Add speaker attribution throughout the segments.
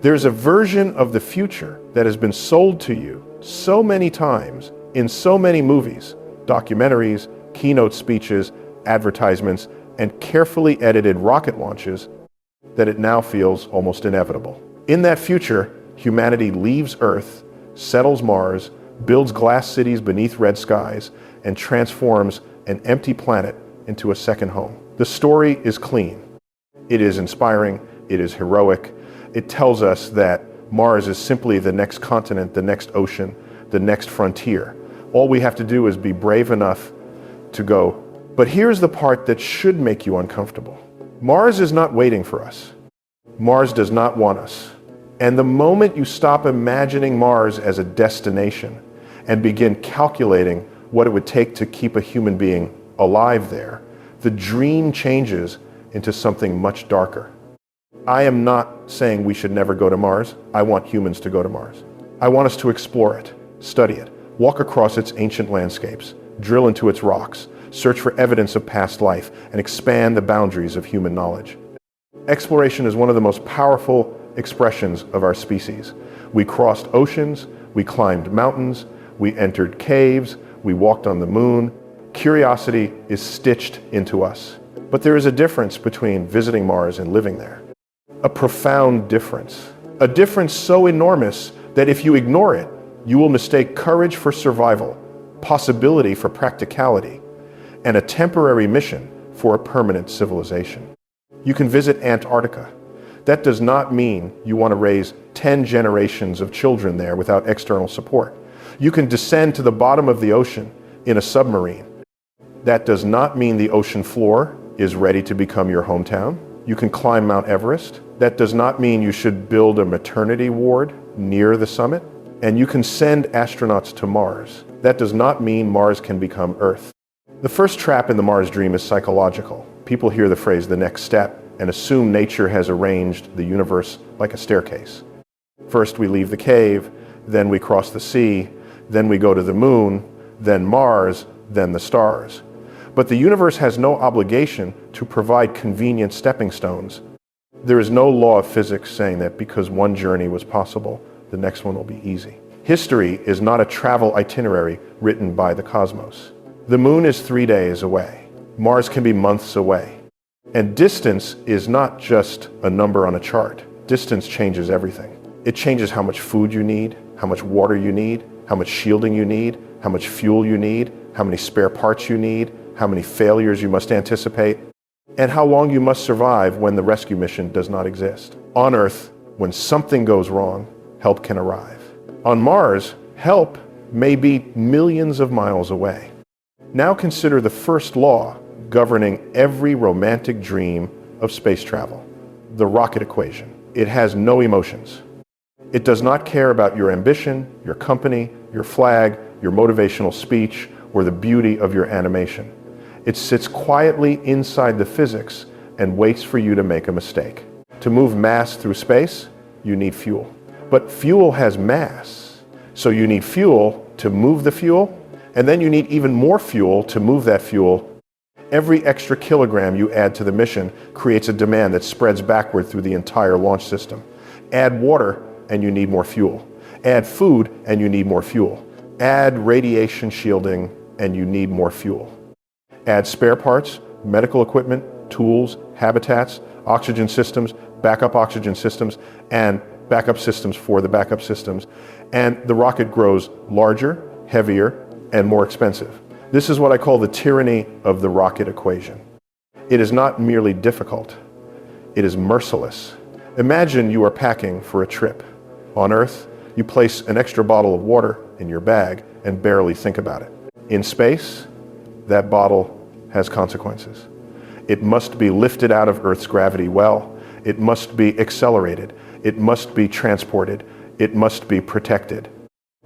Speaker 1: There's a version of the future that has been sold to you so many times in so many movies, documentaries, keynote speeches, advertisements, and carefully edited rocket launches that it now feels almost inevitable. In that future, humanity leaves Earth, settles Mars, builds glass cities beneath red skies, and transforms an empty planet into a second home. The story is clean. It is inspiring. It is heroic. It tells us that Mars is simply the next continent, the next ocean, the next frontier. All we have to do is be brave enough to go. But here's the part that should make you uncomfortable. Mars is not waiting for us. Mars does not want us. And the moment you stop imagining Mars as a destination and begin calculating what it would take to keep a human being alive there, the dream changes into something much darker. I am not saying we should never go to Mars. I want humans to go to Mars. I want us to explore it, study it, walk across its ancient landscapes, drill into its rocks, search for evidence of past life, and expand the boundaries of human knowledge. Exploration is one of the most powerful expressions of our species. We crossed oceans, we climbed mountains, we entered caves, we walked on the moon. Curiosity is stitched into us. But there is a difference between visiting Mars and living there. A profound difference. A difference so enormous that if you ignore it, you will mistake courage for survival, possibility for practicality, and a temporary mission for a permanent civilization. You can visit Antarctica. That does not mean you want to raise 10 generations of children there without external support. You can descend to the bottom of the ocean in a submarine. That does not mean the ocean floor is ready to become your hometown. You can climb Mount Everest. That does not mean you should build a maternity ward near the summit. And you can send astronauts to Mars. That does not mean Mars can become Earth. The first trap in the Mars dream is psychological. People hear the phrase "the next step" and assume nature has arranged the universe like a staircase. First we leave the cave, then we cross the sea, then we go to the moon, then Mars, then the stars. But the universe has no obligation to provide convenient stepping stones. There is no law of physics saying that because one journey was possible, the next one will be easy. History is not a travel itinerary written by the cosmos. The moon is 3 days away. Mars can be months away. And distance is not just a number on a chart. Distance changes everything. It changes how much food you need, how much water you need, how much shielding you need, how much fuel you need, how many spare parts you need, how many failures you must anticipate, and how long you must survive when the rescue mission does not exist. On Earth, when something goes wrong, help can arrive. On Mars, help may be millions of miles away. Now consider the first law governing every romantic dream of space travel, the rocket equation. It has no emotions. It does not care about your ambition, your company, your flag, your motivational speech, or the beauty of your animation. It sits quietly inside the physics and waits for you to make a mistake. To move mass through space, you need fuel. But fuel has mass, so you need fuel to move the fuel, and then you need even more fuel to move that fuel. Every extra kilogram you add to the mission creates a demand that spreads backward through the entire launch system. Add water, and you need more fuel. Add food, and you need more fuel. Add radiation shielding, and you need more fuel. Add spare parts, medical equipment, tools, habitats, oxygen systems, backup oxygen systems, and backup systems for the backup systems. And the rocket grows larger, heavier, and more expensive. This is what I call the tyranny of the rocket equation. It is not merely difficult, it is merciless. Imagine you are packing for a trip. On Earth, you place an extra bottle of water in your bag and barely think about it. In space, that bottle has consequences. It must be lifted out of Earth's gravity well. It must be accelerated. It must be transported. It must be protected.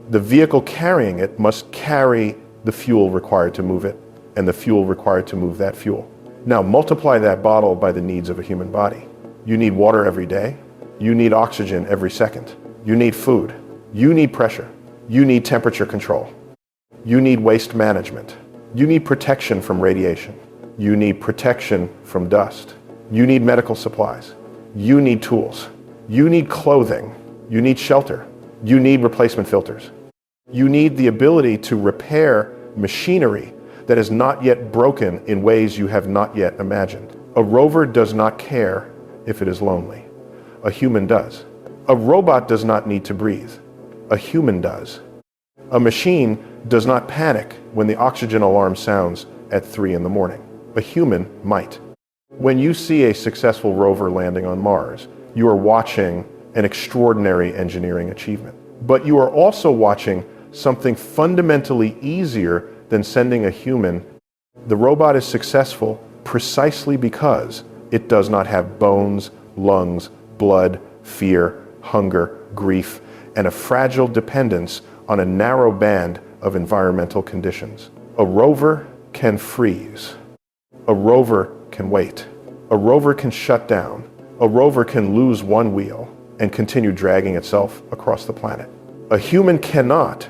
Speaker 1: The vehicle carrying it must carry the fuel required to move it, and the fuel required to move that fuel. Now multiply that bottle by the needs of a human body. You need water every day. You need oxygen every second. You need food. You need pressure. You need temperature control. You need waste management. You need protection from radiation. You need protection from dust. You need medical supplies. You need tools. You need clothing. You need shelter. You need replacement filters. You need the ability to repair machinery that is not yet broken in ways you have not yet imagined. A rover does not care if it is lonely. A human does. A robot does not need to breathe. A human does. A machine does not panic when the oxygen alarm sounds at 3 in the morning. A human might. When you see a successful rover landing on Mars, you are watching an extraordinary engineering achievement. But you are also watching something fundamentally easier than sending a human. The robot is successful precisely because it does not have bones, lungs, blood, fear, hunger, grief, and a fragile dependence on a narrow band of environmental conditions. A rover can freeze. A rover can wait. A rover can shut down. A rover can lose one wheel and continue dragging itself across the planet. A human cannot.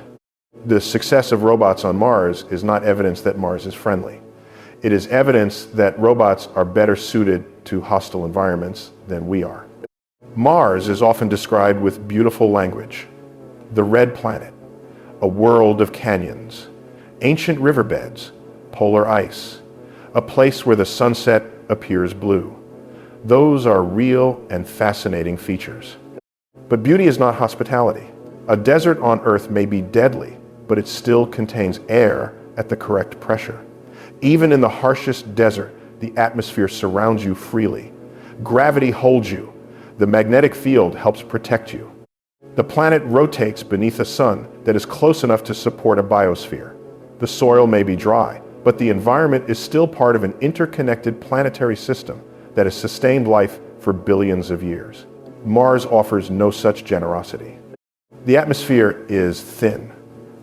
Speaker 1: The success of robots on Mars is not evidence that Mars is friendly. It is evidence that robots are better suited to hostile environments than we are. Mars is often described with beautiful language. The red planet, a world of canyons, ancient riverbeds, polar ice, a place where the sunset appears blue. Those are real and fascinating features. But beauty is not hospitality. A desert on Earth may be deadly, but it still contains air at the correct pressure. Even in the harshest desert, the atmosphere surrounds you freely. Gravity holds you. The magnetic field helps protect you. The planet rotates beneath a sun that is close enough to support a biosphere. The soil may be dry, but the environment is still part of an interconnected planetary system that has sustained life for billions of years. Mars offers no such generosity. The atmosphere is thin,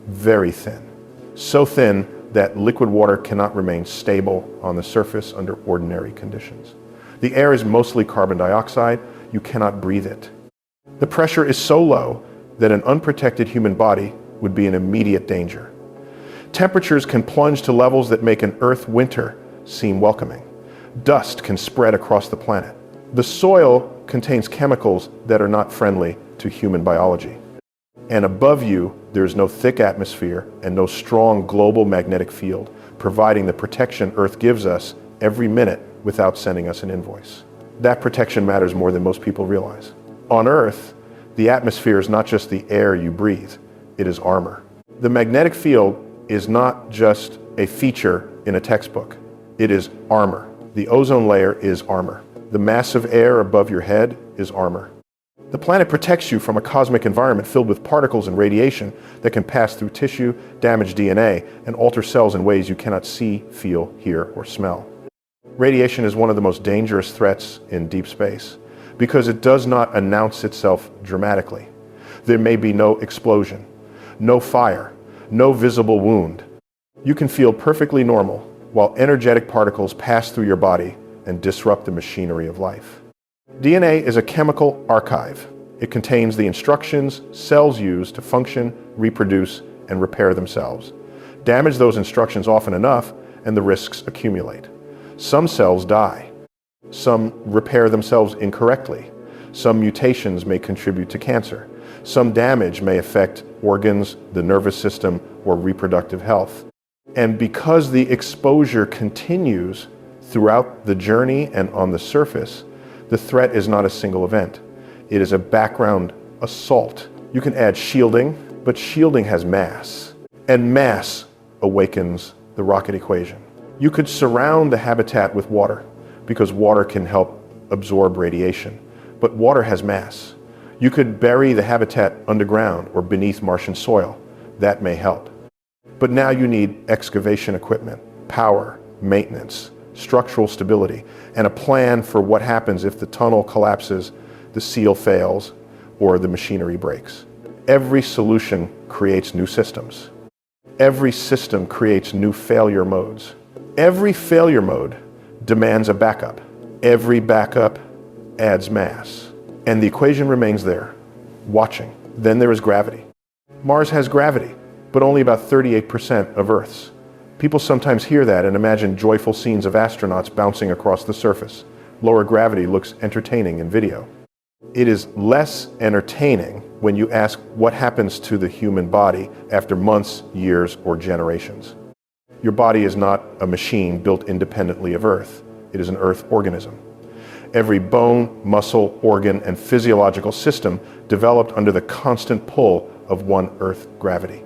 Speaker 1: very thin. So thin that liquid water cannot remain stable on the surface under ordinary conditions. The air is mostly carbon dioxide. You cannot breathe it. The pressure is so low that an unprotected human body would be in immediate danger. Temperatures can plunge to levels that make an Earth winter seem welcoming. Dust can spread across the planet. The soil contains chemicals that are not friendly to human biology. And above you, there is no thick atmosphere and no strong global magnetic field, providing the protection Earth gives us every minute without sending us an invoice. That protection matters more than most people realize. On Earth, the atmosphere is not just the air you breathe, it is armor. The magnetic field is not just a feature in a textbook, it is armor. The ozone layer is armor. The mass of air above your head is armor. The planet protects you from a cosmic environment filled with particles and radiation that can pass through tissue, damage DNA, and alter cells in ways you cannot see, feel, hear, or smell. Radiation is one of the most dangerous threats in deep space because it does not announce itself dramatically. There may be no explosion, no fire, no visible wound. You can feel perfectly normal while energetic particles pass through your body and disrupt the machinery of life. DNA is a chemical archive. It contains the instructions cells use to function, reproduce, and repair themselves. Damage those instructions often enough, and the risks accumulate. Some cells die. Some repair themselves incorrectly. Some mutations may contribute to cancer. Some damage may affect organs, the nervous system, or reproductive health. And because the exposure continues throughout the journey and on the surface, the threat is not a single event. It is a background assault. You can add shielding, but shielding has mass, and mass awakens the rocket equation. You could surround the habitat with water, because water can help absorb radiation, but water has mass. You could bury the habitat underground or beneath Martian soil. That may help. But now you need excavation equipment, power, maintenance, structural stability, and a plan for what happens if the tunnel collapses, the seal fails, or the machinery breaks. Every solution creates new systems. Every system creates new failure modes. Every failure mode demands a backup. Every backup adds mass. And the equation remains there, watching. Then there is gravity. Mars has gravity, but only about 38% of Earth's. People sometimes hear that and imagine joyful scenes of astronauts bouncing across the surface. Lower gravity looks entertaining in video. It is less entertaining when you ask what happens to the human body after months, years, or generations. Your body is not a machine built independently of Earth. It is an Earth organism. Every bone, muscle, organ, and physiological system developed under the constant pull of one Earth gravity.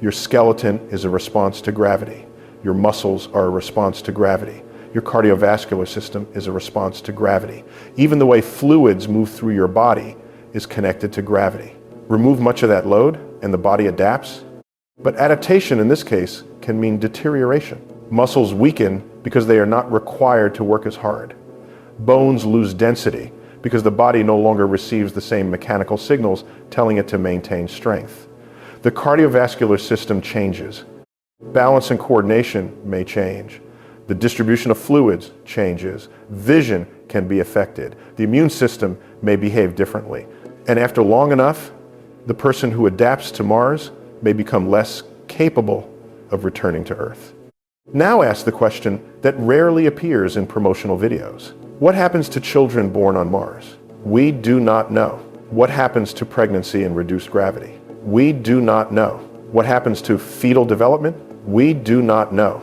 Speaker 1: Your skeleton is a response to gravity. Your muscles are a response to gravity. Your cardiovascular system is a response to gravity. Even the way fluids move through your body is connected to gravity. Remove much of that load and the body adapts. But adaptation in this case can mean deterioration. Muscles weaken because they are not required to work as hard. Bones lose density because the body no longer receives the same mechanical signals telling it to maintain strength. The cardiovascular system changes. Balance and coordination may change. The distribution of fluids changes. Vision can be affected. The immune system may behave differently. And after long enough, the person who adapts to Mars may become less capable of returning to Earth. Now ask the question that rarely appears in promotional videos. What happens to children born on Mars? We do not know. What happens to pregnancy in reduced gravity? We do not know. What happens to fetal development? We do not know.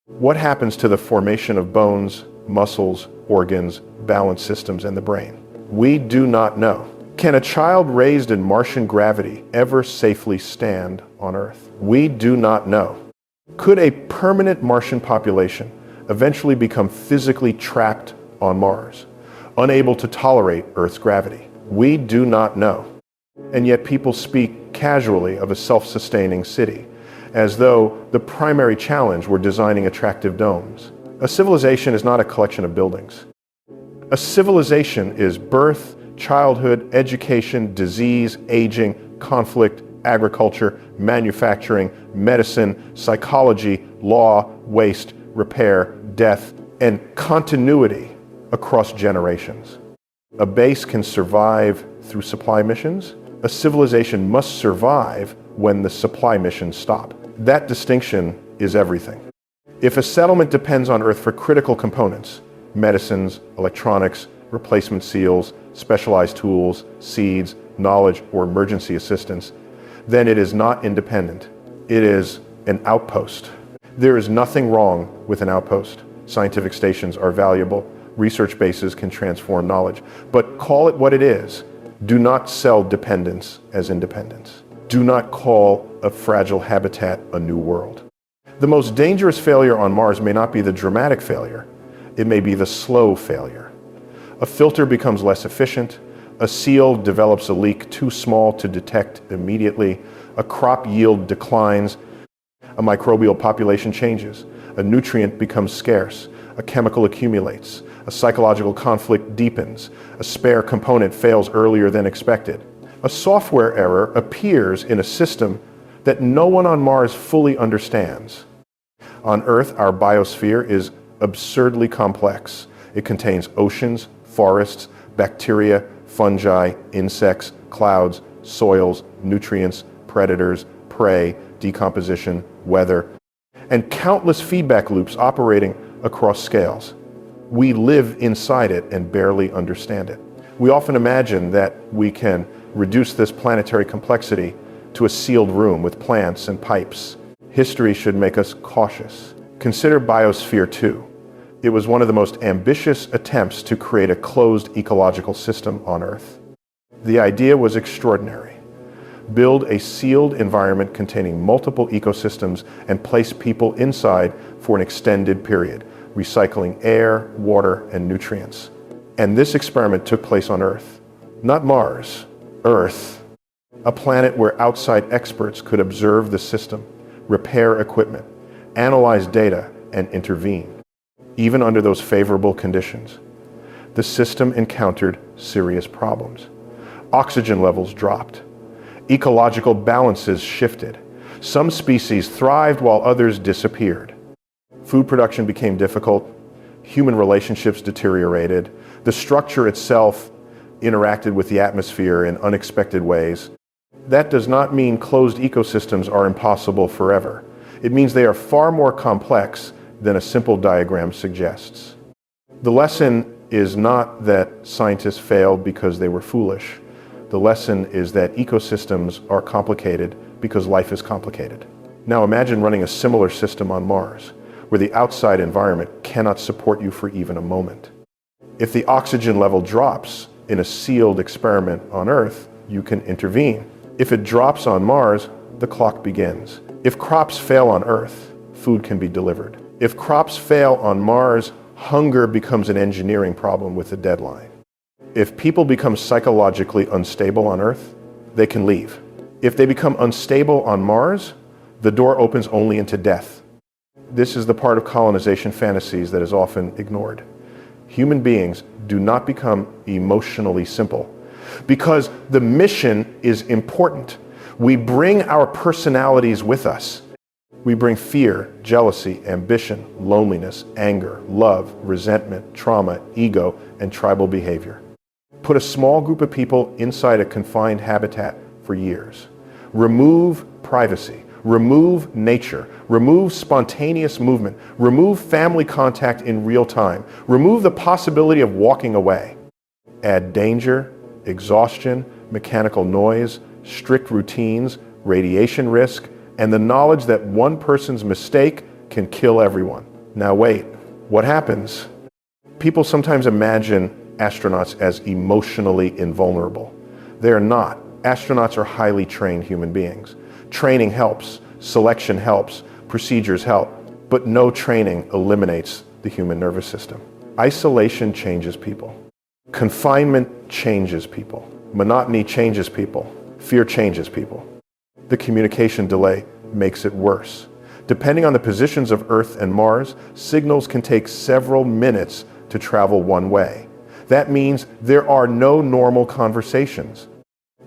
Speaker 1: What happens to the formation of bones, muscles, organs, balance systems, and the brain? We do not know. Can a child raised in Martian gravity ever safely stand on Earth? We do not know. Could a permanent Martian population eventually become physically trapped on Mars, unable to tolerate Earth's gravity? We do not know. And yet people speak casually of a self-sustaining city, as though the primary challenge were designing attractive domes. A civilization is not a collection of buildings. A civilization is birth, childhood, education, disease, aging, conflict, agriculture, manufacturing, medicine, psychology, law, waste, repair, death, and continuity across generations. A base can survive through supply missions. A civilization must survive when the supply missions stop. That distinction is everything. If a settlement depends on Earth for critical components, medicines, electronics, replacement seals, specialized tools, seeds, knowledge, or emergency assistance, then it is not independent. It is an outpost. There is nothing wrong with an outpost. Scientific stations are valuable. Research bases can transform knowledge. But call it what it is. Do not sell dependence as independence. Do not call a fragile habitat a new world. The most dangerous failure on Mars may not be the dramatic failure. It may be the slow failure. A filter becomes less efficient. A seal develops a leak too small to detect immediately. A crop yield declines. A microbial population changes. A nutrient becomes scarce. A chemical accumulates. A psychological conflict deepens. A spare component fails earlier than expected. A software error appears in a system that no one on Mars fully understands. On Earth, our biosphere is absurdly complex. It contains oceans, forests, bacteria, fungi, insects, clouds, soils, nutrients, predators, prey, decomposition, weather, and countless feedback loops operating across scales. We live inside it and barely understand it. We often imagine that we can reduce this planetary complexity to a sealed room with plants and pipes. History should make us cautious. Consider Biosphere 2. It was one of the most ambitious attempts to create a closed ecological system on Earth. The idea was extraordinary. Build a sealed environment containing multiple ecosystems and place people inside for an extended period, recycling air, water, and nutrients. And this experiment took place on Earth, not Mars, Earth, a planet where outside experts could observe the system, repair equipment, analyze data, and intervene. Even under those favorable conditions, the system encountered serious problems. Oxygen levels dropped. Ecological balances shifted. Some species thrived while others disappeared. Food production became difficult. Human relationships deteriorated. The structure itself interacted with the atmosphere in unexpected ways. That does not mean closed ecosystems are impossible forever. It means they are far more complex than a simple diagram suggests. The lesson is not that scientists failed because they were foolish. The lesson is that ecosystems are complicated because life is complicated. Now imagine running a similar system on Mars, where the outside environment cannot support you for even a moment. If the oxygen level drops in a sealed experiment on Earth, you can intervene. If it drops on Mars, the clock begins. If crops fail on Earth, food can be delivered. If crops fail on Mars, hunger becomes an engineering problem with a deadline. If people become psychologically unstable on Earth, they can leave. If they become unstable on Mars, the door opens only into death. This is the part of colonization fantasies that is often ignored. Human beings do not become emotionally simple because the mission is important. We bring our personalities with us. We bring fear, jealousy, ambition, loneliness, anger, love, resentment, trauma, ego, and tribal behavior. Put a small group of people inside a confined habitat for years. Remove privacy. Remove nature. Remove spontaneous movement. Remove family contact in real time. Remove the possibility of walking away. Add danger, exhaustion, mechanical noise, strict routines, radiation risk, and the knowledge that one person's mistake can kill everyone. Now wait, what happens? People sometimes imagine astronauts as emotionally invulnerable. They are not. Astronauts are highly trained human beings. Training helps, selection helps, procedures help, but no training eliminates the human nervous system. Isolation changes people. Confinement changes people. Monotony changes people. Fear changes people. The communication delay makes it worse. Depending on the positions of Earth and Mars, signals can take several minutes to travel one way. That means there are no normal conversations.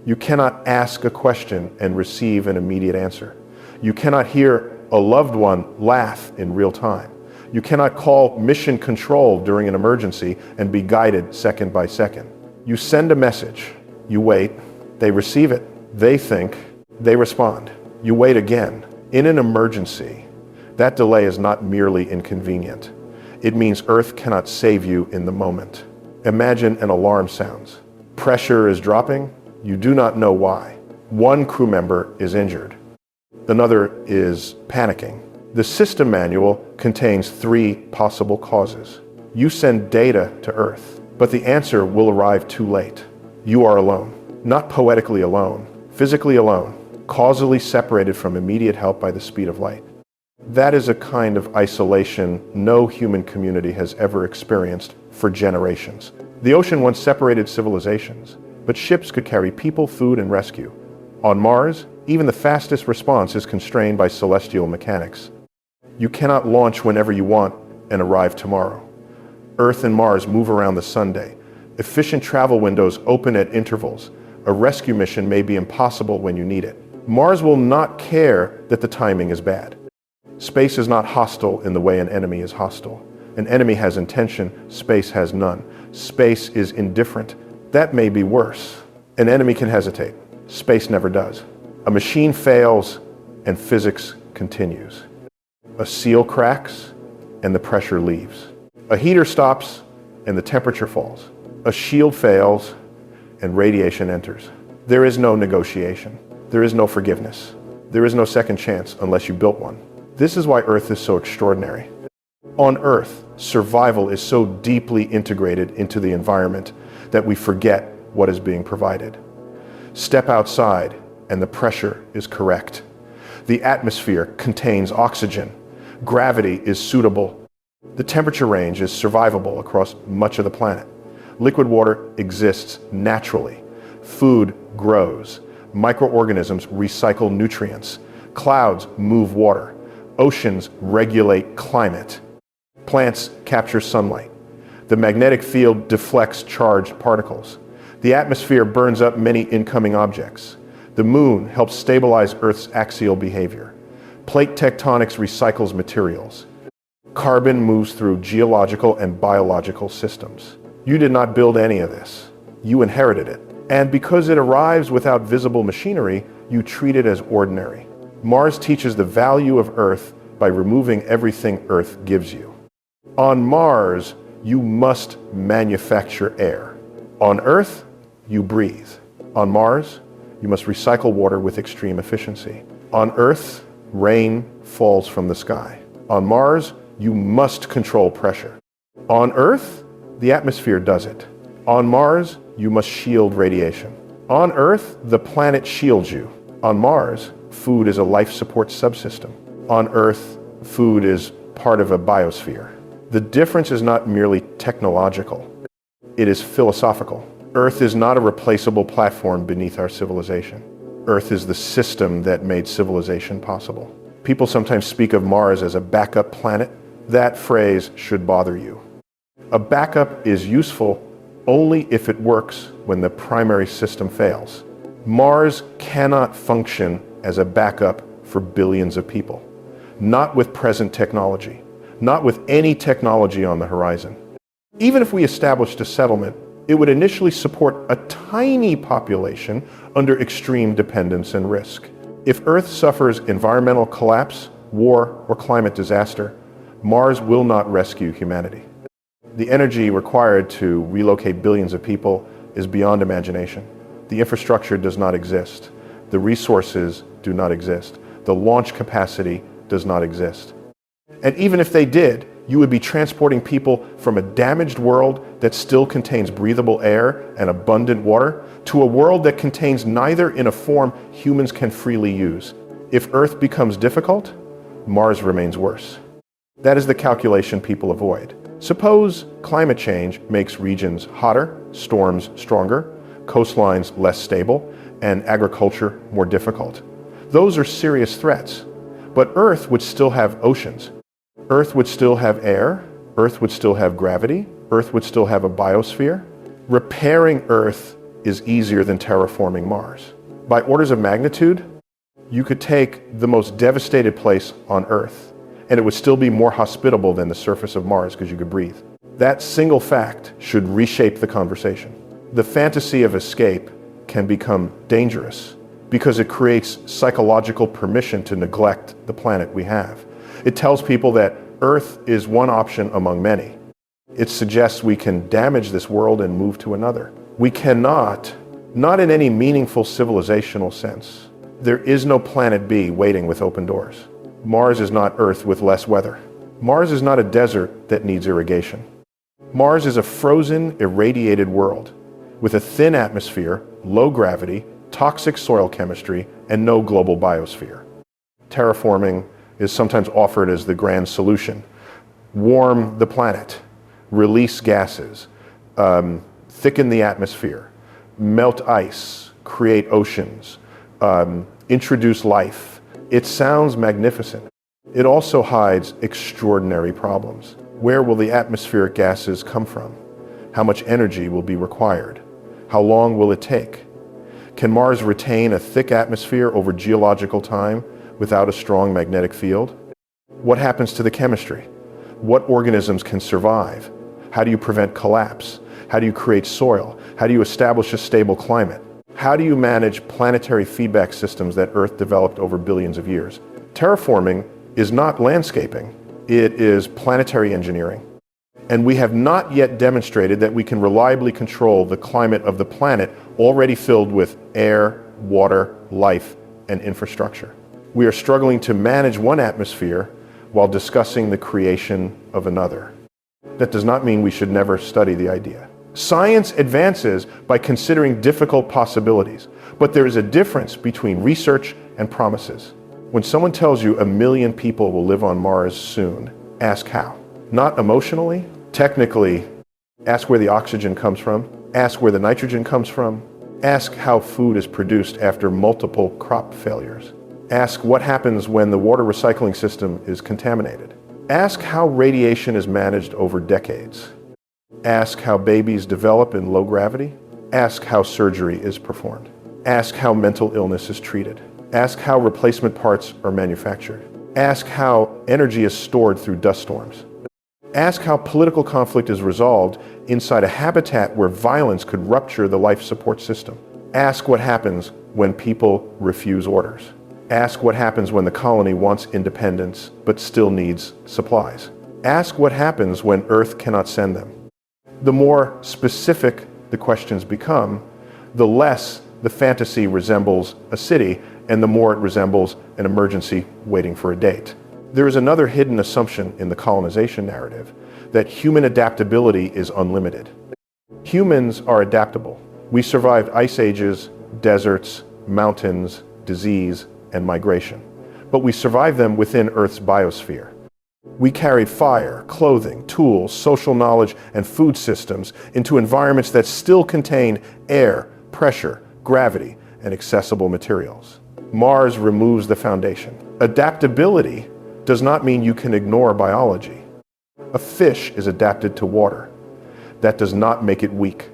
Speaker 1: You cannot ask a question and receive an immediate answer. You cannot hear a loved one laugh in real time. You cannot call mission control during an emergency and be guided second by second. You send a message, you wait, they receive it, they think, they respond. You wait again. In an emergency, that delay is not merely inconvenient. It means Earth cannot save you in the moment. Imagine an alarm sounds. Pressure is dropping. You do not know why. One crew member is injured. Another is panicking. The system manual contains 3 possible causes. You send data to Earth, but the answer will arrive too late. You are alone. Not poetically alone, physically alone, causally separated from immediate help by the speed of light. That is a kind of isolation no human community has ever experienced for generations. The ocean once separated civilizations, but ships could carry people, food, and rescue. On Mars, even the fastest response is constrained by celestial mechanics. You cannot launch whenever you want and arrive tomorrow. Earth and Mars move around the sun day. Efficient travel windows open at intervals. A rescue mission may be impossible when you need it. Mars will not care that the timing is bad. Space is not hostile in the way an enemy is hostile. An enemy has intention, space has none. Space is indifferent. That may be worse. An enemy can hesitate. Space never does. A machine fails and physics continues. A seal cracks and the pressure leaves. A heater stops and the temperature falls. A shield fails and radiation enters. There is no negotiation. There is no forgiveness. There is no second chance unless you built one. This is why Earth is so extraordinary. On Earth, survival is so deeply integrated into the environment that we forget what is being provided. Step outside and the pressure is correct. The atmosphere contains oxygen. Gravity is suitable. The temperature range is survivable across much of the planet. Liquid water exists naturally. Food grows. Microorganisms recycle nutrients. Clouds move water. Oceans regulate climate. Plants capture sunlight. The magnetic field deflects charged particles. The atmosphere burns up many incoming objects. The moon helps stabilize Earth's axial behavior. Plate tectonics recycles materials. Carbon moves through geological and biological systems. You did not build any of this. You inherited it. And because it arrives without visible machinery, you treat it as ordinary. Mars teaches the value of Earth by removing everything Earth gives you. On Mars, you must manufacture air. On Earth, you breathe. On Mars, you must recycle water with extreme efficiency. On Earth, rain falls from the sky. On Mars, you must control pressure. On Earth, the atmosphere does it. On Mars, you must shield radiation. On Earth, the planet shields you. On Mars, food is a life support subsystem. On Earth, food is part of a biosphere. The difference is not merely technological, it is philosophical. Earth is not a replaceable platform beneath our civilization. Earth is the system that made civilization possible. People sometimes speak of Mars as a backup planet. That phrase should bother you. A backup is useful only if it works when the primary system fails. Mars cannot function as a backup for billions of people. Not with present technology. Not with any technology on the horizon. Even if we established a settlement, it would initially support a tiny population under extreme dependence and risk. If Earth suffers environmental collapse, war, or climate disaster, Mars will not rescue humanity. The energy required to relocate billions of people is beyond imagination. The infrastructure does not exist. The resources do not exist. The launch capacity does not exist. And even if they did, you would be transporting people from a damaged world that still contains breathable air and abundant water to a world that contains neither in a form humans can freely use. If Earth becomes difficult, Mars remains worse. That is the calculation people avoid. Suppose climate change makes regions hotter, storms stronger, coastlines less stable, and agriculture more difficult. Those are serious threats. But Earth would still have oceans. Earth would still have air. Earth would still have gravity. Earth would still have a biosphere. Repairing Earth is easier than terraforming Mars. By orders of magnitude, you could take the most devastated place on Earth, and it would still be more hospitable than the surface of Mars because you could breathe. That single fact should reshape the conversation. The fantasy of escape can become dangerous because it creates psychological permission to neglect the planet we have. It tells people that Earth is one option among many. It suggests we can damage this world and move to another. We cannot, not in any meaningful civilizational sense. There is no planet B waiting with open doors. Mars is not Earth with less weather. Mars is not a desert that needs irrigation. Mars is a frozen, irradiated world with a thin atmosphere, low gravity, toxic soil chemistry, and no global biosphere. Terraforming is sometimes offered as the grand solution. Warm the planet, release gases, thicken the atmosphere, melt ice, create oceans, introduce life. It sounds magnificent. It also hides extraordinary problems. Where will the atmospheric gases come from? How much energy will be required? How long will it take? Can Mars retain a thick atmosphere over geological time without a strong magnetic field? What happens to the chemistry? What organisms can survive? How do you prevent collapse? How do you create soil? How do you establish a stable climate? How do you manage planetary feedback systems that Earth developed over billions of years? Terraforming is not landscaping, it is planetary engineering. And we have not yet demonstrated that we can reliably control the climate of the planet already filled with air, water, life, and infrastructure. We are struggling to manage one atmosphere while discussing the creation of another. That does not mean we should never study the idea. Science advances by considering difficult possibilities, but there is a difference between research and promises. When someone tells you 1 million people will live on Mars soon, ask how. Not emotionally, technically, ask where the oxygen comes from, ask where the nitrogen comes from, ask how food is produced after multiple crop failures. Ask what happens when the water recycling system is contaminated. Ask how radiation is managed over decades. Ask how babies develop in low gravity. Ask how surgery is performed. Ask how mental illness is treated. Ask how replacement parts are manufactured. Ask how energy is stored through dust storms. Ask how political conflict is resolved inside a habitat where violence could rupture the life support system. Ask what happens when people refuse orders. Ask what happens when the colony wants independence but still needs supplies. Ask what happens when Earth cannot send them. The more specific the questions become, the less the fantasy resembles a city and the more it resembles an emergency waiting for a date. There is another hidden assumption in the colonization narrative, that human adaptability is unlimited. Humans are adaptable. We survived ice ages, deserts, mountains, disease, and migration. But we survived them within Earth's biosphere. We carried fire, clothing, tools, social knowledge, and food systems into environments that still contain air, pressure, gravity, and accessible materials. Mars removes the foundation. Adaptability does not mean you can ignore biology. A fish is adapted to water. That does not make it weak.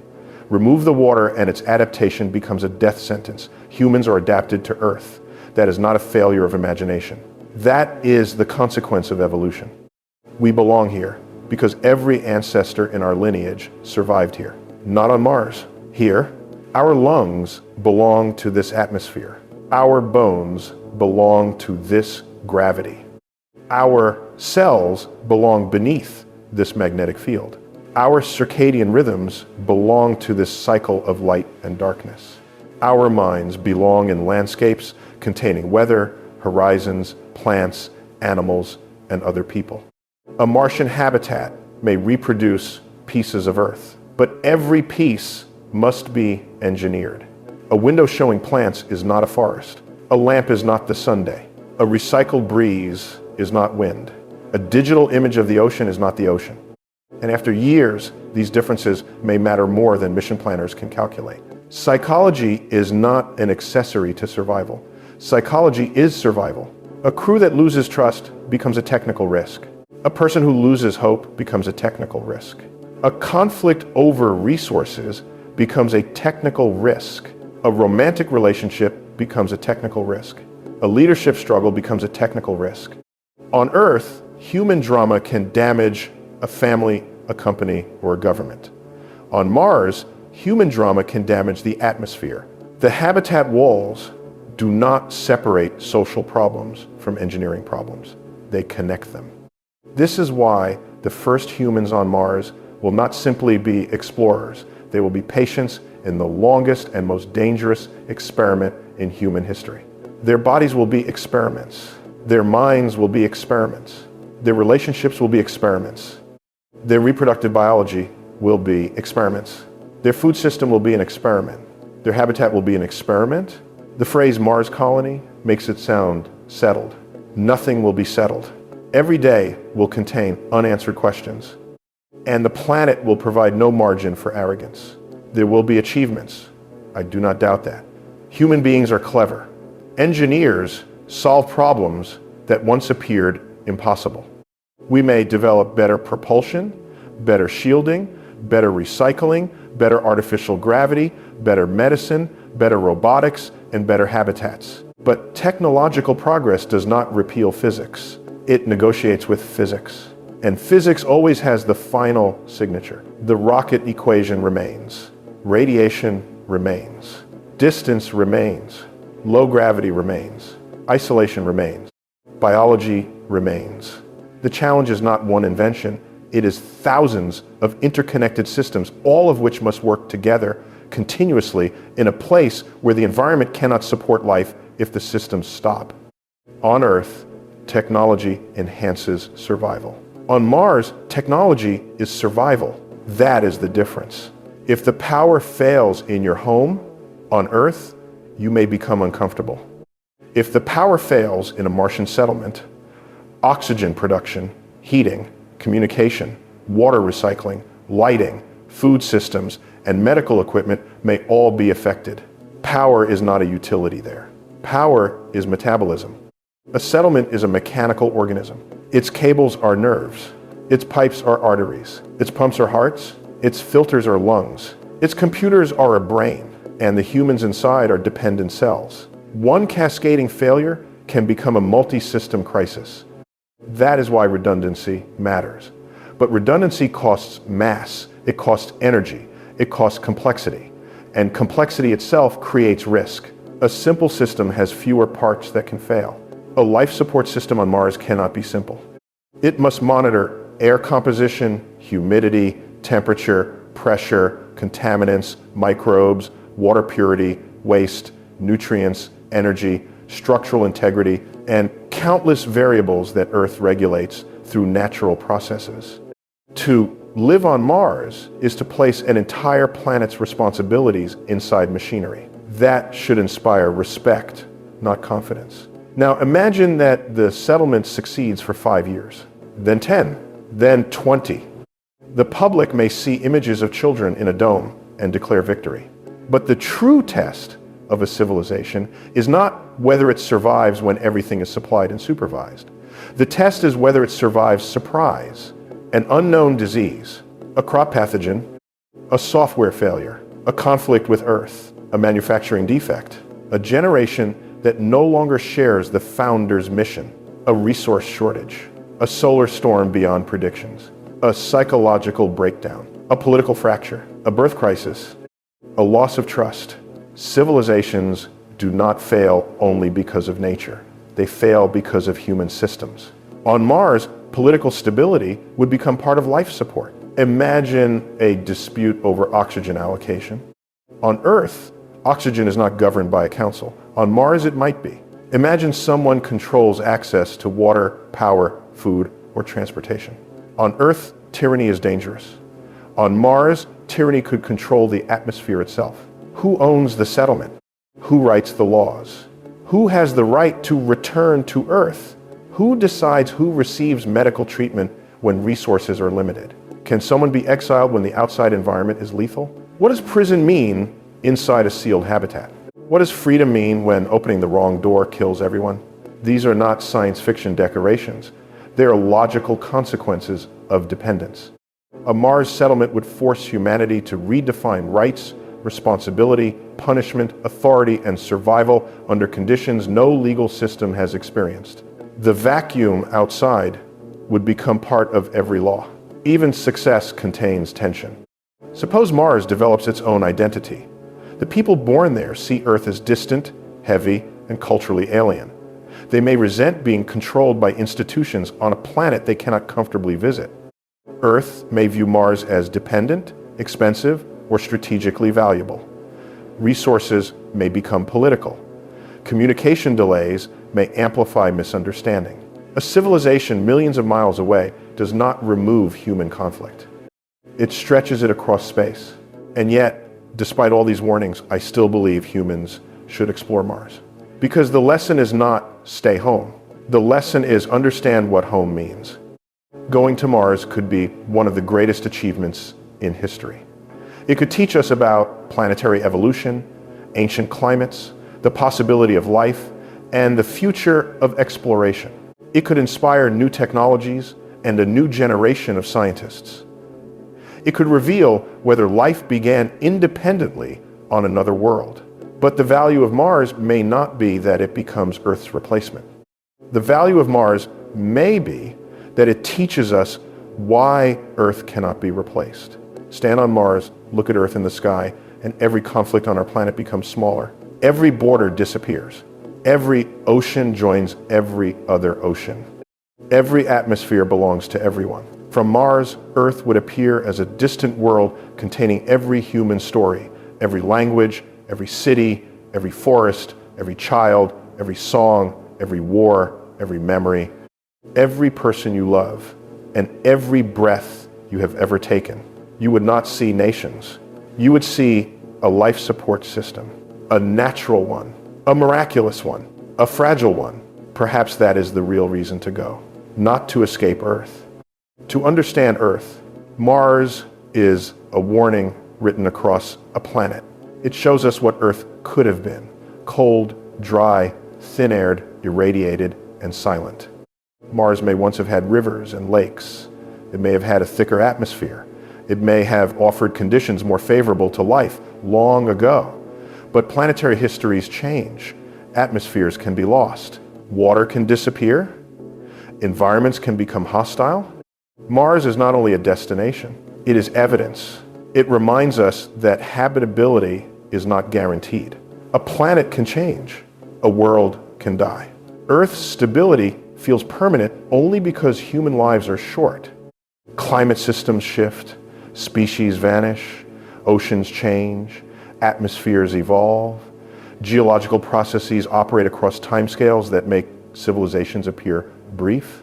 Speaker 1: Remove the water and its adaptation becomes a death sentence. Humans are adapted to Earth. That is not a failure of imagination. That is the consequence of evolution. We belong here because every ancestor in our lineage survived here. Not on Mars. Here, our lungs belong to this atmosphere. Our bones belong to this gravity. Our cells belong beneath this magnetic field. Our circadian rhythms belong to this cycle of light and darkness. Our minds belong in landscapes containing weather, horizons, plants, animals, and other people. A Martian habitat may reproduce pieces of Earth, but every piece must be engineered. A window showing plants is not a forest. A lamp is not the Sunday. A recycled breeze is not wind. A digital image of the ocean is not the ocean. And after years, these differences may matter more than mission planners can calculate. Psychology is not an accessory to survival. Psychology is survival. A crew that loses trust becomes a technical risk. A person who loses hope becomes a technical risk. A conflict over resources becomes a technical risk. A romantic relationship becomes a technical risk. A leadership struggle becomes a technical risk. On Earth, human drama can damage a family, a company, or a government. On Mars, human drama can damage the atmosphere. The habitat walls do not separate social problems from engineering problems. They connect them. This is why the first humans on Mars will not simply be explorers. They will be patients in the longest and most dangerous experiment in human history. Their bodies will be experiments. Their minds will be experiments. Their relationships will be experiments. Their reproductive biology will be experiments. Their food system will be an experiment. Their habitat will be an experiment. The phrase Mars colony makes it sound settled. Nothing will be settled. Every day will contain unanswered questions. And the planet will provide no margin for arrogance. There will be achievements. I do not doubt that. Human beings are clever. Engineers solve problems that once appeared impossible. We may develop better propulsion, better shielding, better recycling, better artificial gravity, better medicine, better robotics, and better habitats. But technological progress does not repeal physics. It negotiates with physics. And physics always has the final signature. The rocket equation remains. Radiation remains. Distance remains. Low gravity remains. Isolation remains. Biology remains. The challenge is not one invention. It is thousands of interconnected systems, all of which must work together continuously in a place where the environment cannot support life if the systems stop. On Earth, technology enhances survival. On Mars, technology is survival. That is the difference. If the power fails in your home, on Earth, you may become uncomfortable. If the power fails in a Martian settlement, oxygen production, heating, communication, water recycling, lighting, food systems, and medical equipment may all be affected. Power is not a utility there. Power is metabolism. A settlement is a mechanical organism. Its cables are nerves. Its pipes are arteries. Its pumps are hearts. Its filters are lungs. Its computers are a brain, and the humans inside are dependent cells. One cascading failure can become a multi-system crisis. That is why redundancy matters. But redundancy costs mass, it costs energy, it costs complexity. And complexity itself creates risk. A simple system has fewer parts that can fail. A life support system on Mars cannot be simple. It must monitor air composition, humidity, temperature, pressure, contaminants, microbes, water purity, waste, nutrients, energy, structural integrity, and countless variables that Earth regulates through natural processes. To live on Mars is to place an entire planet's responsibilities inside machinery. That should inspire respect, not confidence. Now imagine that the settlement succeeds for 5 years, then 10, then 20. The public may see images of children in a dome and declare victory. But the true test of a civilization is not whether it survives when everything is supplied and supervised. The test is whether it survives surprise, an unknown disease, a crop pathogen, a software failure, a conflict with Earth, a manufacturing defect, a generation that no longer shares the founder's mission, a resource shortage, a solar storm beyond predictions, a psychological breakdown, a political fracture, a birth crisis, a loss of trust. Civilizations do not fail only because of nature. They fail because of human systems. On Mars, political stability would become part of life support. Imagine a dispute over oxygen allocation. On Earth, oxygen is not governed by a council. On Mars, it might be. Imagine someone controls access to water, power, food, or transportation. On Earth, tyranny is dangerous. On Mars, tyranny could control the atmosphere itself. Who owns the settlement? Who writes the laws? Who has the right to return to Earth? Who decides who receives medical treatment when resources are limited? Can someone be exiled when the outside environment is lethal? What does prison mean inside a sealed habitat? What does freedom mean when opening the wrong door kills everyone? These are not science fiction decorations. They are logical consequences of dependence. A Mars settlement would force humanity to redefine rights, responsibility, punishment, authority, and survival under conditions no legal system has experienced. The vacuum outside would become part of every law. Even success contains tension. Suppose Mars develops its own identity. The people born there see Earth as distant, heavy, and culturally alien. They may resent being controlled by institutions on a planet they cannot comfortably visit. Earth may view Mars as dependent, expensive, or strategically valuable. Resources may become political. Communication delays may amplify misunderstanding. A civilization millions of miles away does not remove human conflict. It stretches it across space. And yet, despite all these warnings, I still believe humans should explore Mars. Because the lesson is not stay home. The lesson is understand what home means. Going to Mars could be one of the greatest achievements in history. It could teach us about planetary evolution, ancient climates, the possibility of life, and the future of exploration. It could inspire new technologies and a new generation of scientists. It could reveal whether life began independently on another world. But the value of Mars may not be that it becomes Earth's replacement. The value of Mars may be that it teaches us why Earth cannot be replaced. Stand on Mars, look at Earth in the sky, and every conflict on our planet becomes smaller. Every border disappears. Every ocean joins every other ocean. Every atmosphere belongs to everyone. From Mars, Earth would appear as a distant world containing every human story, every language, every city, every forest, every child, every song, every war, every memory, every person you love, and every breath you have ever taken. You would not see nations. You would see a life support system, a natural one, a miraculous one, a fragile one. Perhaps that is the real reason to go, not to escape Earth. To understand Earth, Mars is a warning written across a planet. It shows us what Earth could have been: cold, dry, thin-aired, irradiated, and silent. Mars may once have had rivers and lakes. It may have had a thicker atmosphere. It may have offered conditions more favorable to life long ago. But planetary histories change. Atmospheres can be lost. Water can disappear. Environments can become hostile. Mars is not only a destination, it is evidence. It reminds us that habitability is not guaranteed. A planet can change. A world can die. Earth's stability feels permanent only because human lives are short. Climate systems shift, species vanish, oceans change, atmospheres evolve, geological processes operate across timescales that make civilizations appear brief.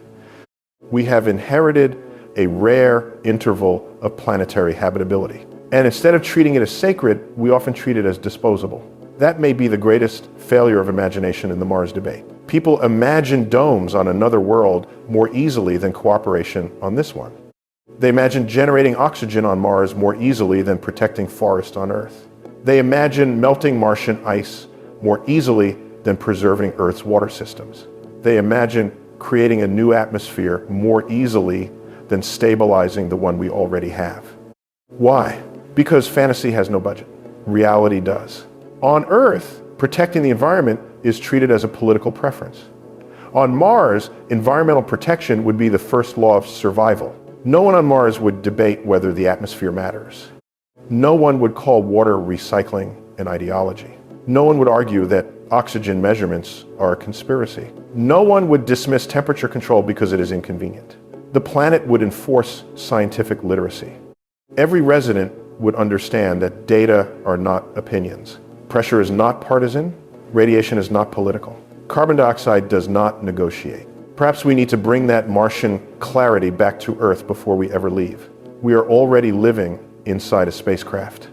Speaker 1: We have inherited a rare interval of planetary habitability. And instead of treating it as sacred, we often treat it as disposable. That may be the greatest failure of imagination in the Mars debate. People imagine domes on another world more easily than cooperation on this one. They imagine generating oxygen on Mars more easily than protecting forests on Earth. They imagine melting Martian ice more easily than preserving Earth's water systems. They imagine creating a new atmosphere more easily than stabilizing the one we already have. Why? Because fantasy has no budget. Reality does. On Earth, protecting the environment is treated as a political preference. On Mars, environmental protection would be the first law of survival. No one on Mars would debate whether the atmosphere matters. No one would call water recycling an ideology. No one would argue that oxygen measurements are a conspiracy. No one would dismiss temperature control because it is inconvenient. The planet would enforce scientific literacy. Every resident would understand that data are not opinions. Pressure is not partisan. Radiation is not political. Carbon dioxide does not negotiate. Perhaps we need to bring that Martian clarity back to Earth before we ever leave. We are already living inside a spacecraft.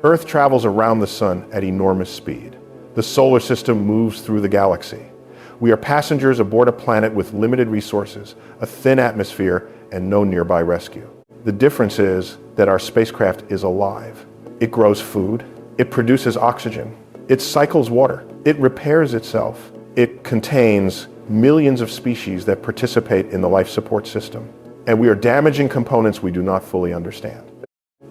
Speaker 1: Earth travels around the sun at enormous speed. The solar system moves through the galaxy. We are passengers aboard a planet with limited resources, a thin atmosphere, and no nearby rescue. The difference is that our spacecraft is alive. It grows food. It produces oxygen. It cycles water. It repairs itself. It contains millions of species that participate in the life support system. And we are damaging components we do not fully understand.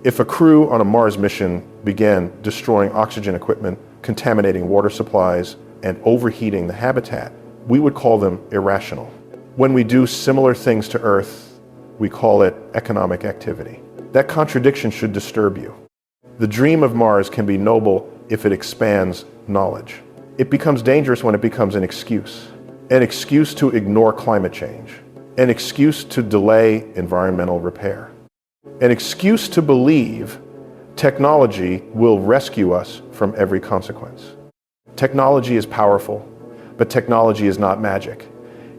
Speaker 1: If a crew on a Mars mission began destroying oxygen equipment, contaminating water supplies, and overheating the habitat, we would call them irrational. When we do similar things to Earth, we call it economic activity. That contradiction should disturb you. The dream of Mars can be noble if it expands knowledge. It becomes dangerous when it becomes an excuse to ignore climate change, an excuse to delay environmental repair, an excuse to believe technology will rescue us from every consequence. Technology is powerful, but technology is not magic.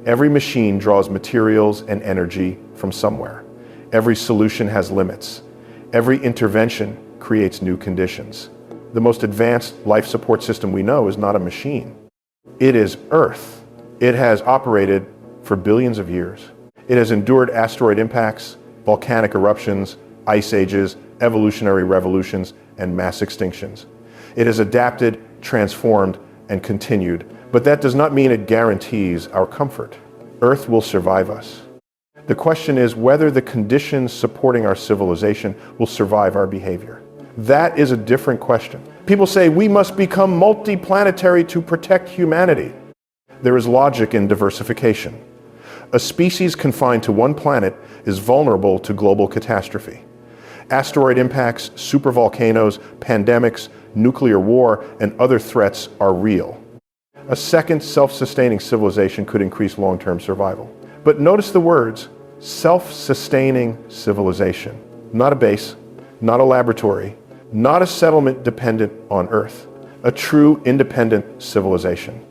Speaker 1: Every machine draws materials and energy from somewhere. Every solution has limits. Every intervention creates new conditions. The most advanced life support system we know is not a machine. It is Earth. It has operated for billions of years. It has endured asteroid impacts, volcanic eruptions, ice ages, evolutionary revolutions, and mass extinctions. It has adapted, transformed, and continued, but that does not mean it guarantees our comfort. Earth will survive us. The question is whether the conditions supporting our civilization will survive our behavior. That is a different question. People say we must become multiplanetary to protect humanity. There is logic in diversification. A species confined to one planet is vulnerable to global catastrophe. Asteroid impacts, supervolcanoes, pandemics, nuclear war, and other threats are real. A second self-sustaining civilization could increase long-term survival. But notice the words, self-sustaining civilization. Not a base, not a laboratory, not a settlement dependent on Earth. A true independent civilization.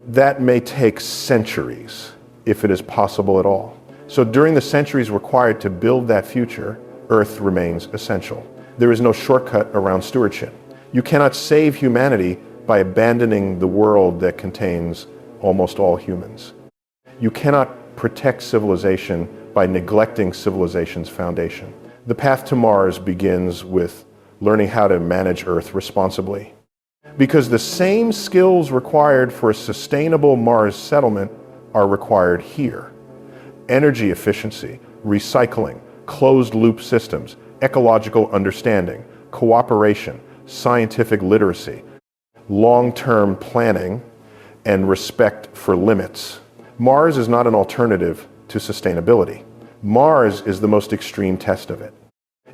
Speaker 1: That may take centuries, if it is possible at all. So during the centuries required to build that future, Earth remains essential. There is no shortcut around stewardship. You cannot save humanity by abandoning the world that contains almost all humans. You cannot protect civilization by neglecting civilization's foundation. The path to Mars begins with learning how to manage Earth responsibly. Because the same skills required for a sustainable Mars settlement are required here. Energy efficiency, recycling, closed-loop systems, ecological understanding, cooperation, scientific literacy, long-term planning, and respect for limits. Mars is not an alternative to sustainability. Mars is the most extreme test of it.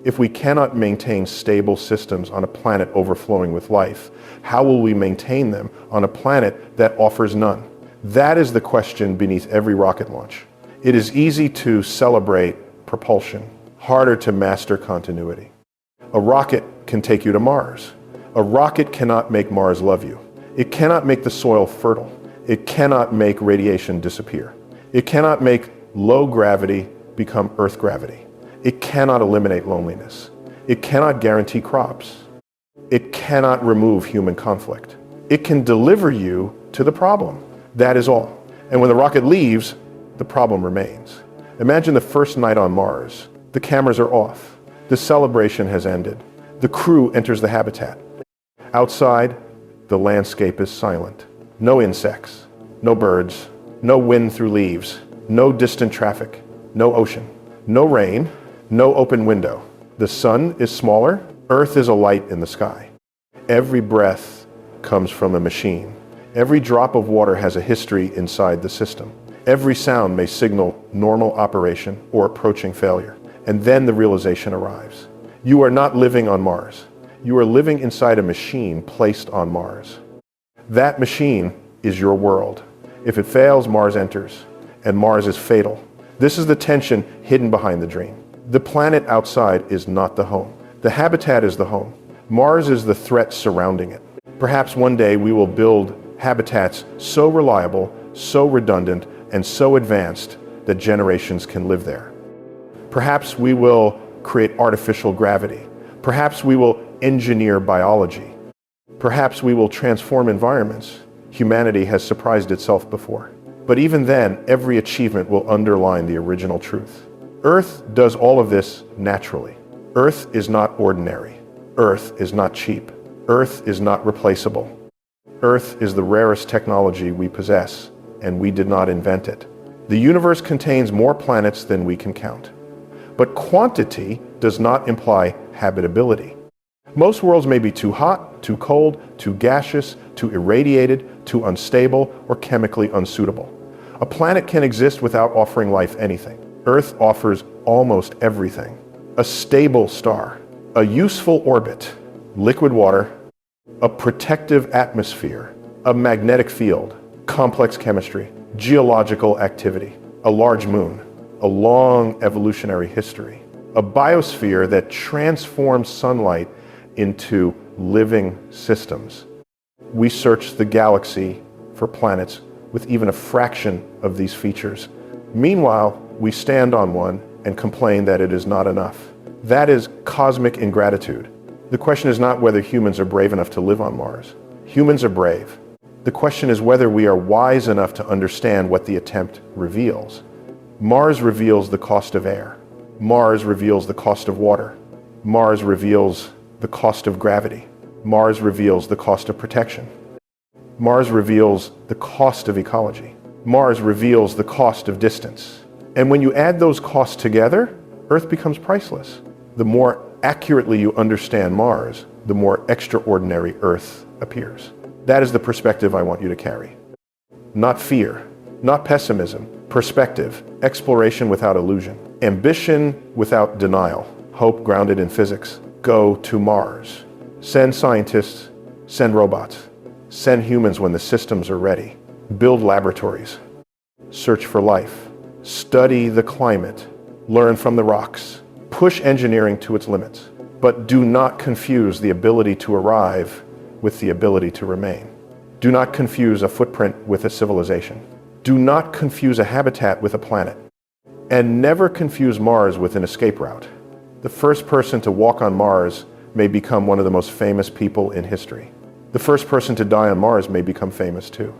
Speaker 1: If we cannot maintain stable systems on a planet overflowing with life, how will we maintain them on a planet that offers none? That is the question beneath every rocket launch. It is easy to celebrate propulsion, harder to master continuity. A rocket can take you to Mars. A rocket cannot make Mars love you. It cannot make the soil fertile. It cannot make radiation disappear. It cannot make low gravity become Earth gravity. It cannot eliminate loneliness. It cannot guarantee crops. It cannot remove human conflict. It can deliver you to the problem. That is all. And when the rocket leaves, the problem remains. Imagine the first night on Mars. The cameras are off. The celebration has ended. The crew enters the habitat. Outside, the landscape is silent. No insects, no birds, no wind through leaves, no distant traffic, no ocean, no rain, no open window. The sun is smaller. Earth is a light in the sky. Every breath comes from a machine. Every drop of water has a history inside the system. Every sound may signal normal operation or approaching failure. And then the realization arrives. You are not living on Mars. You are living inside a machine placed on Mars. That machine is your world. If it fails, Mars enters, and Mars is fatal. This is the tension hidden behind the dream. The planet outside is not the home. The habitat is the home. Mars is the threat surrounding it. Perhaps one day we will build habitats so reliable, so redundant, and so advanced that generations can live there. Perhaps we will create artificial gravity. Perhaps we will engineer biology. Perhaps we will transform environments. Humanity has surprised itself before. But even then, every achievement will underline the original truth. Earth does all of this naturally. Earth is not ordinary. Earth is not cheap. Earth is not replaceable. Earth is the rarest technology we possess, and we did not invent it. The universe contains more planets than we can count. But quantity does not imply habitability. Most worlds may be too hot, too cold, too gaseous, too irradiated, too unstable, or chemically unsuitable. A planet can exist without offering life anything. Earth offers almost everything. A stable star, a useful orbit, liquid water, a protective atmosphere, a magnetic field, complex chemistry, geological activity, a large moon, a long evolutionary history, a biosphere that transforms sunlight into living systems. We search the galaxy for planets with even a fraction of these features. Meanwhile, we stand on one and complain that it is not enough. That is cosmic ingratitude. The question is not whether humans are brave enough to live on Mars. Humans are brave. The question is whether we are wise enough to understand what the attempt reveals. Mars reveals the cost of air. Mars reveals the cost of water. Mars reveals the cost of gravity. Mars reveals the cost of protection. Mars reveals the cost of ecology. Mars reveals the cost of distance. And when you add those costs together, Earth becomes priceless. The more accurately you understand Mars, the more extraordinary Earth appears. That is the perspective I want you to carry. Not fear, not pessimism, perspective, exploration without illusion, ambition without denial, hope grounded in physics. Go to Mars. Send scientists, send robots, send humans when the systems are ready. Build laboratories, search for life, study the climate, learn from the rocks, push engineering to its limits. But do not confuse the ability to arrive with the ability to remain. Do not confuse a footprint with a civilization. Do not confuse a habitat with a planet. And never confuse Mars with an escape route. The first person to walk on Mars may become one of the most famous people in history. The first person to die on Mars may become famous too.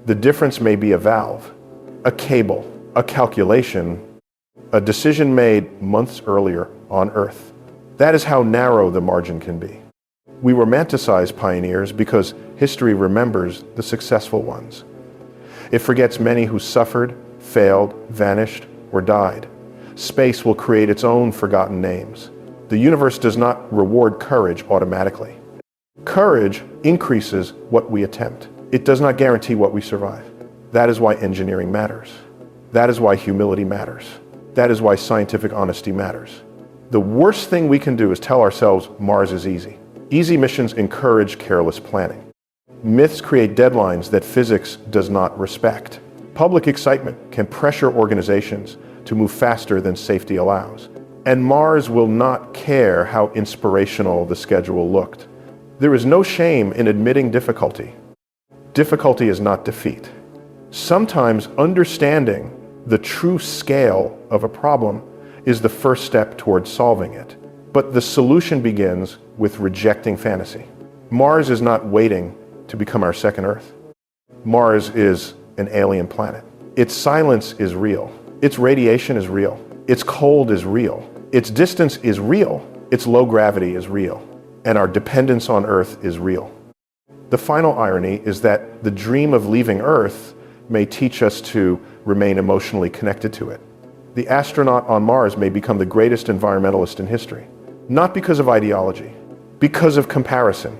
Speaker 1: The difference may be a valve, a cable, a calculation, a decision made months earlier on Earth. That is how narrow the margin can be. We romanticize pioneers because history remembers the successful ones. It forgets many who suffered, failed, vanished, or died. Space will create its own forgotten names. The universe does not reward courage automatically. Courage increases what we attempt. It does not guarantee what we survive. That is why engineering matters. That is why humility matters. That is why scientific honesty matters. The worst thing we can do is tell ourselves Mars is easy. Easy missions encourage careless planning. Myths create deadlines that physics does not respect. Public excitement can pressure organizations to move faster than safety allows. And Mars will not care how inspirational the schedule looked. There is no shame in admitting difficulty. Difficulty is not defeat. Sometimes understanding the true scale of a problem is the first step towards solving it. But the solution begins with rejecting fantasy. Mars is not waiting to become our second Earth. Mars is an alien planet. Its silence is real. Its radiation is real. Its cold is real. Its distance is real. Its low gravity is real. And our dependence on Earth is real. The final irony is that the dream of leaving Earth may teach us to remain emotionally connected to it. The astronaut on Mars may become the greatest environmentalist in history. Not because of ideology, because of comparison.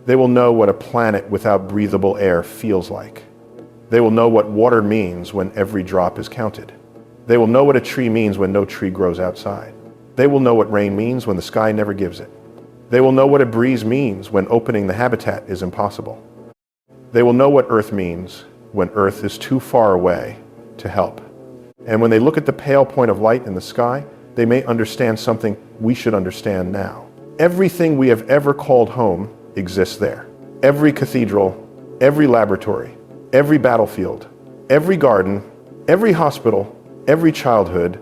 Speaker 1: They will know what a planet without breathable air feels like. They will know what water means when every drop is counted. They will know what a tree means when no tree grows outside. They will know what rain means when the sky never gives it. They will know what a breeze means when opening the habitat is impossible. They will know what Earth means when Earth is too far away to help. And when they look at the pale point of light in the sky, they may understand something we should understand now. Everything we have ever called home exists there. Every cathedral, every laboratory, every battlefield, every garden, every hospital, every childhood,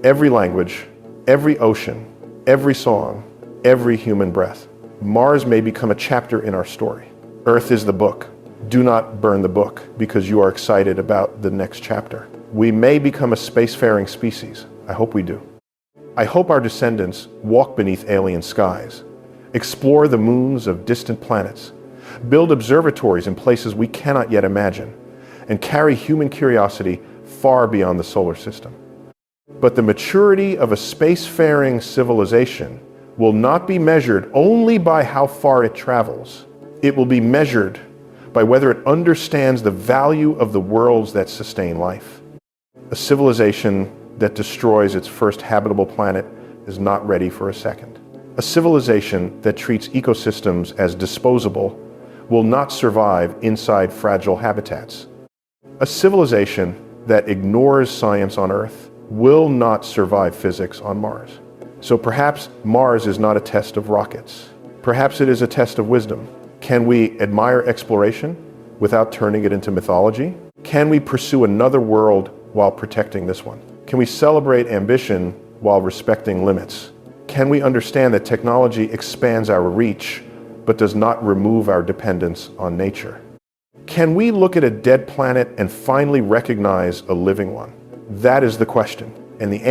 Speaker 1: every language, every ocean, every song, every human breath. Mars may become a chapter in our story. Earth is the book. Do not burn the book because you are excited about the next chapter. We may become a spacefaring species. I hope we do. I hope our descendants walk beneath alien skies, explore the moons of distant planets, build observatories in places we cannot yet imagine, and carry human curiosity far beyond the solar system. But the maturity of a spacefaring civilization will not be measured only by how far it travels. It will be measured by whether it understands the value of the worlds that sustain life. A civilization that destroys its first habitable planet is not ready for a second. A civilization that treats ecosystems as disposable will not survive inside fragile habitats. A civilization that ignores science on Earth will not survive physics on Mars. So perhaps Mars is not a test of rockets. Perhaps it is a test of wisdom. Can we admire exploration without turning it into mythology? Can we pursue another world while protecting this one? Can we celebrate ambition while respecting limits? Can we understand that technology expands our reach but does not remove our dependence on nature? Can we look at a dead planet and finally recognize a living one? That is the question. And the